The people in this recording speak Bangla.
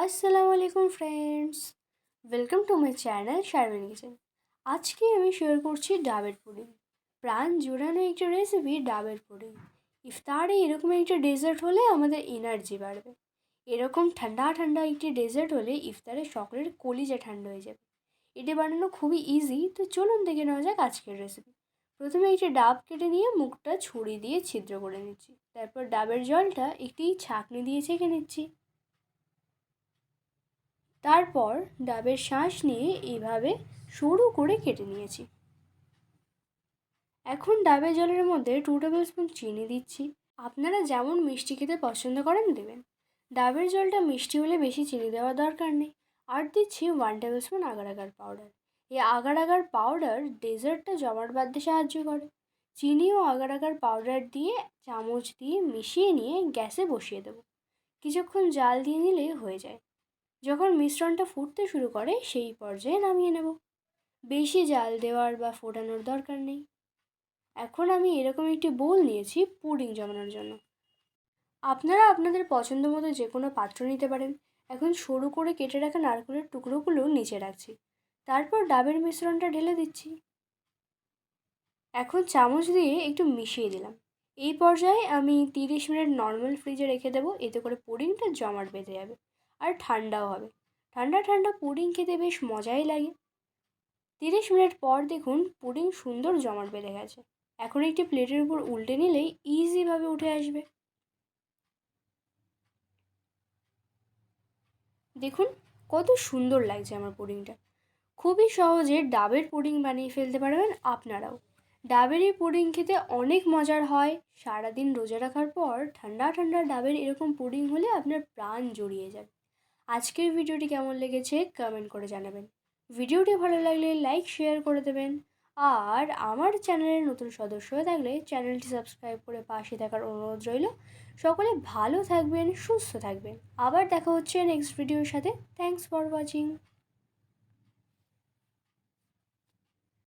আসসালামু আলাইকুম friends, welcome to my channel Sharmin kitchen. আজকে আমি শেয়ার করছি ডাবের পুডিং। প্রাণ জুড়ানো একটা রেসিপি ডাবের পুডিং। ইফতারে এরকম একটা ডেজার্ট হলে আমাদের এনার্জি বাড়বে। এরকম ঠান্ডা ঠান্ডা একটি ডেজার্ট হলে ইফতারে সকলের কলিজা ঠান্ডা হয়ে যাবে। এটা বানানো খুবই ইজি, তো চলুন দেখে নেওয়া যাক আজকের রেসিপি। প্রথমে একটি ডাব কেটে নিয়ে মুখটা ছুরি দিয়ে ছিদ্র করে নিচ্ছি। তারপর ডাবের জলটা একটি ছাঁকনি দিয়ে ছেঁকে নিচ্ছি। তারপর ডাবের শাঁস নিয়ে এইভাবে সরু করে কেটে নিয়েছি। এখন ডাবের জলের মধ্যে 2 টেবিল স্পুন চিনি দিচ্ছি। আপনারা যেমন মিষ্টি খেতে পছন্দ করেন দেবেন। ডাবের জলটা মিষ্টি হলে বেশি চিনি দেওয়ার দরকার নেই। আর দিচ্ছি 1 table spoon agar agar powder. এই আগার আগার পাউডার ডেজার্টটা জমাট বাঁধতে সাহায্য করে। চিনি ও আগার আগার পাউডার দিয়ে চামচ দিয়ে মিশিয়ে নিয়ে গ্যাসে বসিয়ে দেবো। কিছুক্ষণ জাল দিয়ে নিলেই হয়ে যায়। যখন মিশ্রণটা ফুটতে শুরু করে সেই পর্যায়ে নামিয়ে নেব। বেশি জাল দেওয়ার বা ফোটানোর দরকার নেই। এখন আমি এরকম একটি বোল নিয়েছি পুডিং জমানোর জন্য। আপনারা আপনাদের পছন্দ মতো যে কোনো পাত্র নিতে পারেন। এখন সরু করে কেটে রাখা নারকেলের টুকরোগুলো নিচে রাখছি। তারপর ডাবের মিশ্রণটা ঢেলে দিচ্ছি। এখন চামচ দিয়ে একটু মিশিয়ে দিলাম। এই পর্যায়ে আমি 30 মিনিট নর্মাল ফ্রিজে রেখে দেবো, এতে করে পুডিংটা জমাট বেঁধে যাবে আর ঠান্ডাও হবে। ঠান্ডা ঠান্ডা পুডিং খেতে বেশ মজাই লাগে। 30 মিনিট পর দেখুন পুডিং সুন্দর জমাট বেঁধে গেছে। এখন একটি প্লেটের উপর উল্টে নিলেই ইজিভাবে উঠে আসবে। দেখুন কত সুন্দর লাগছে আমার পুডিংটা। খুবই সহজে ডাবের পুডিং বানিয়ে ফেলতে পারবেন আপনারাও। ডাবের এই পুডিং খেতে অনেক মজার হয়। সারাদিন রোজা রাখার পর ঠান্ডা ঠান্ডা ডাবের এরকম পুডিং হলে আপনার প্রাণ জুড়িয়ে যাবে। আজকের ভিডিওটি কেমন লেগেছে কমেন্ট করে জানাবেন। ভিডিওটি ভালো লাগলে লাইক শেয়ার করে দেবেন। আর আমার চ্যানেলের নতুন সদস্য হয়ে থাকলে চ্যানেলটি সাবস্ক্রাইব করে পাশে থাকার অনুরোধ রইল। সকলে ভালো থাকবেন, সুস্থ থাকবেন। আবার দেখা হচ্ছে নেক্সট ভিডিওর সাথে। Thanks for watching.